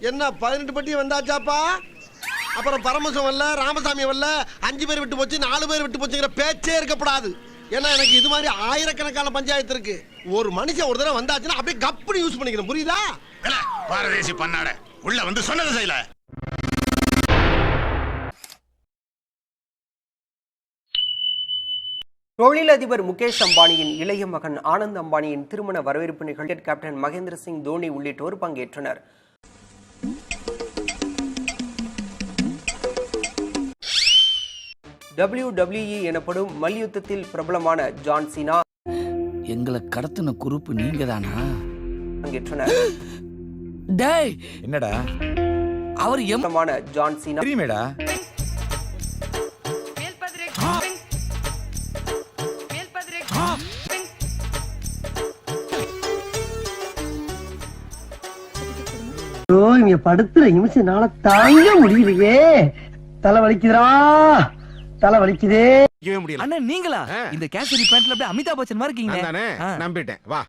என்ன 18 பட்டி வந்தாச்சாப்பா? அப்புறம் பரமசம் வரல, ராமசாமி வரல, 5 பேர் விட்டு போச்சு, 4 பேர் விட்டு போச்சுங்கிற பேச்சே இருக்கப்படாது. ஏன்னா எனக்கு இது மாதிரி ஆயிரக்கணக்கான பஞ்சாயத்து இருக்கு. ஒரு மனுஷன் ஒரு தடவை வந்தாச்சுன்னா அப்படியே கப்புனு யூஸ் பண்ணிக்கணும், புரியுதா? பாரதேசி பண்ணாட உள்ள வந்து சொன்னது செய்யல. தொழிலதிபர் முகேஷ் அம்பானியின் இளைய மகன் ஆனந்த் அம்பானியின் திருமண வரவேற்பு நிகழ்ச்சியில் கேப்டன் மகேந்திர சிங் தோனி உள்ளிட்டோர் பங்கேற்றனர். WWE எனப்படும் மல்யுத்தத்தில் பிரபலமான ஜான் சீனா எங்களை கடத்தின குரூப் நீங்க தானா பங்கேற்றனர். டேய் என்னடா அவர் பிரபலமான ஜான் சீனா தெரியுமேடா. இங்க படுத்துற நிமிஷம்னால தாங்க முடியலையே. தலை வலிக்குதுடா, தலை வலிக்குதே. அண்ணா நீங்களா இந்த கேசரி பேண்ட்ல அப்படியே அமிதாப் பச்சன் மாதிரி இருக்கீங்க. நானே நம்பிட்டேன். வா.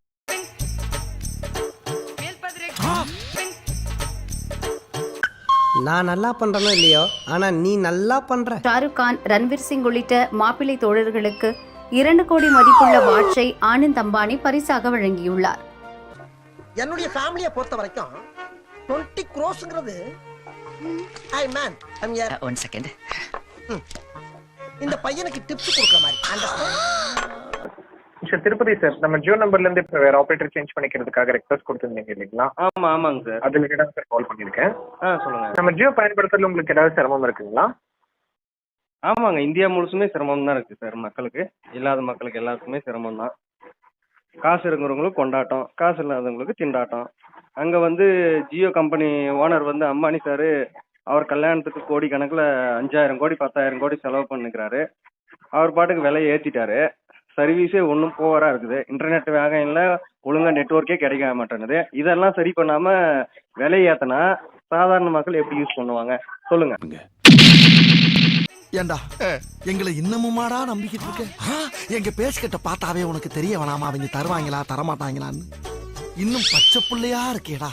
நான் நல்லா பண்றனோ இல்லையோ, ஆனா நீ நல்லா பண்ற. ஷாருக் கான், ரன்வீர் சிங் உள்ளிட்ட மாப்பிள்ளை தோழர்களுக்கு 2 கோடி மதிப்புள்ள வாட்சை ஆனந்த் அம்பானி பரிசாக வழங்கியுள்ளார். என்னுடைய ஃபேமிலியை பொறுத்த வரைக்கும் 20 crores ஒன் செகண்ட். இந்த பையனுக்கு டிப்ஸ் கொடுக்குற மாதிரி. சார் திருப்பதி சார், நம்ம ஜியோ நம்பர்ல இருந்து இப்போ வேற ஆபரேட்டர் சேஞ்ச் பண்ணிக்கிறதுக்காக ரெக்வஸ்ட் கொடுத்துருந்தீங்க இல்லைங்களா? ஆமாங்க சார். அது ரிலேட்டடா சார் கால் பண்ணியிருக்கேன். சொல்லுங்க. நம்ம ஜியோ பயன்படுத்துறதுல உங்களுக்கு ஏதாவது சிரமம் இருக்குங்களா? ஆமாங்க, இந்தியா முழுசுமே சிரமம் தான் இருக்கு சார். மக்களுக்கு, இல்லாத மக்களுக்கு எல்லாருக்குமே சிரமம் தான். காசு இருக்கிறவங்களுக்கு கொண்டாட்டம், காசு இல்லாதவங்களுக்கு திண்டாட்டம். அங்க வந்து ஜியோ கம்பெனி ஓனர் வந்து அம்பானி சாரு அவர் கல்யாணத்துக்கு கோடி கணக்குல 5000 கோடி 10,000 கோடி செலவு பண்ணிக்கிறாரு. அவர் பாட்டுக்கு விலையை ஏத்திட்டாரு. சர்வீஸே ஒன்றும் போவரா இருக்குது. இன்டர்நெட் வேகம் இல்லை, ஒழுங்கா நெட்ஒர்க்கே கிடைக்க மாட்டேங்குது. இதெல்லாம் சரி பண்ணாம விலையை ஏத்தனா சாதாரண மக்கள் எப்படி யூஸ் பண்ணுவாங்க சொல்லுங்க. ஏண்டா எங்களை இன்னமுமாடா நம்பிக்கிட்டு இருக்க? எங்க பேசிக்கிட்ட பார்த்தாவே உனக்கு தெரிய வேணாமா அவங்க தருவாங்களா தரமாட்டாங்களான்னு? இன்னும் பச்சை புள்ளையா இருக்கேடா.